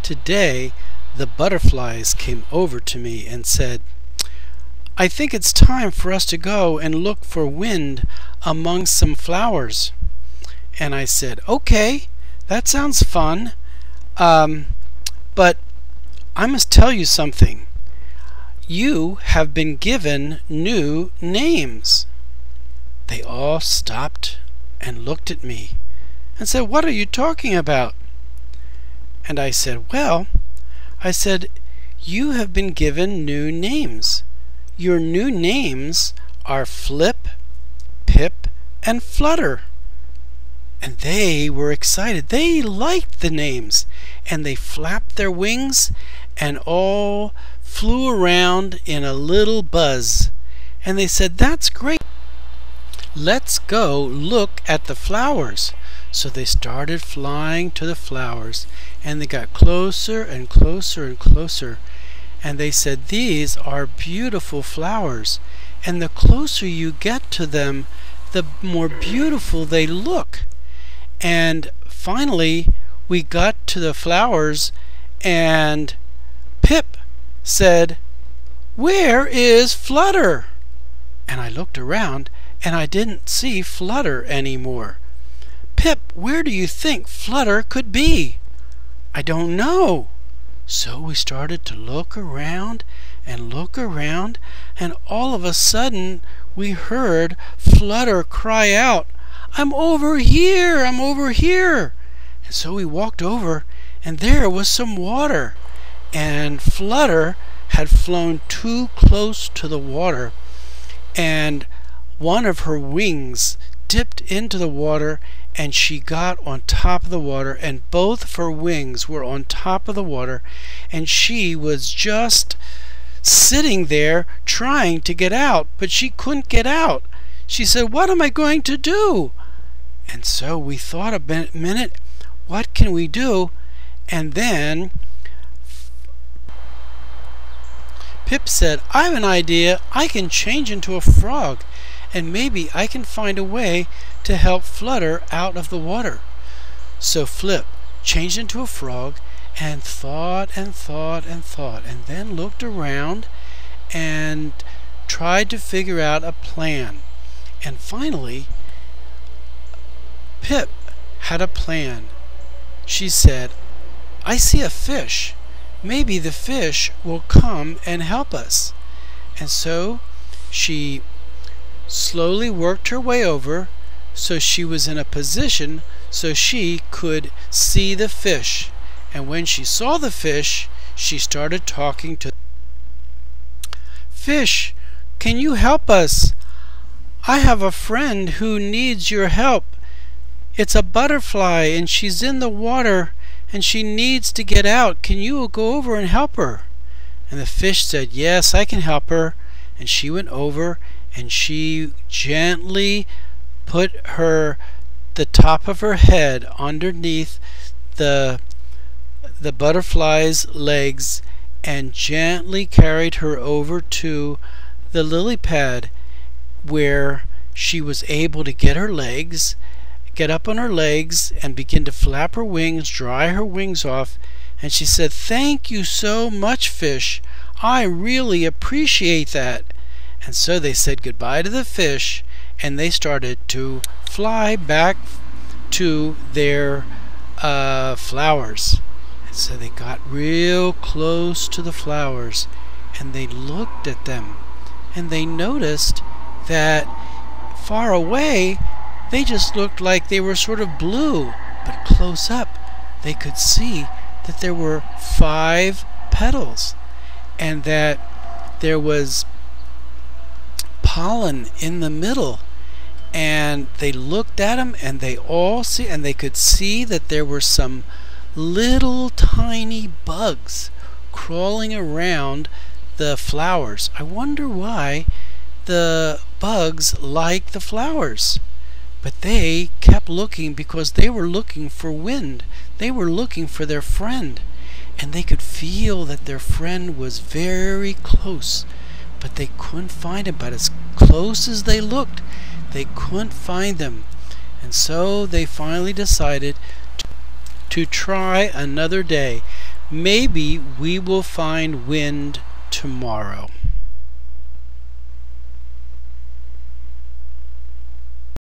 Today, the butterflies came over to me and said, "I think it's time for us to go and look for wind among some flowers." And I said, "Okay, that sounds fun, but I must tell you something. You have been given new names." They all stopped and looked at me and said, "What are you talking about?" And I said, "You have been given new names. Your new names are Flip, Pip, and Flutter." And they were excited. They liked the names, and they flapped their wings and all flew around in a little buzz. And they said, "That's great. Let's go look at the flowers." So they started flying to the flowers, and they got closer and closer and closer. And they said, "These are beautiful flowers, and the closer you get to them, the more beautiful they look." And finally, we got to the flowers, and Pip said, "Where is Flutter?" And I looked around, and I didn't see Flutter anymore. "Pip, where do you think Flutter could be?" "I don't know." So we started to look around, and all of a sudden we heard Flutter cry out, "I'm over here! I'm over here!" And so we walked over, and there was some water, and Flutter had flown too close to the water, and one of her wings dipped into the water, and she got on top of the water, and both of her wings were on top of the water, and she was just sitting there trying to get out, but she couldn't get out. She said, "What am I going to do?" And so we thought a minute, what can we do? And then Pip said, "I have an idea. I can change into a frog, and maybe I can find a way to help Flutter out of the water." So Flip changed into a frog and thought, and then looked around and tried to figure out a plan. And finally, Pip had a plan. She said, "I see a fish. Maybe the fish will come and help us." And so she slowly worked her way over so she was in a position so she could see the fish. And when she saw the fish, she started talking to "Fish, can you help us? I have a friend who needs your help. It's a butterfly, and she's in the water, and she needs to get out. Can you go over and help her?" And the fish said, "Yes, I can help her." And she went over, and she gently put the top of her head underneath the butterfly's legs, and gently carried her over to the lily pad, where she was able to get up on her legs and begin to flap her wings, dry her wings off. And she said, "Thank you so much, fish. I really appreciate that." And so they said goodbye to the fish, and they started to fly back to their flowers. And so they got real close to the flowers, and they looked at them, and they noticed that far away they just looked like they were sort of blue, but close up they could see that there were 5 petals, and that there was pollen in the middle. And they looked at them, and they could see that there were some little tiny bugs crawling around the flowers. I wonder why the bugs like the flowers. But they kept looking, because they were looking for wind. They were looking for their friend, and they could feel that their friend was very close, but they couldn't find him. But as close as they looked, they couldn't find them. And so they finally decided to try another day. Maybe we will find wind tomorrow.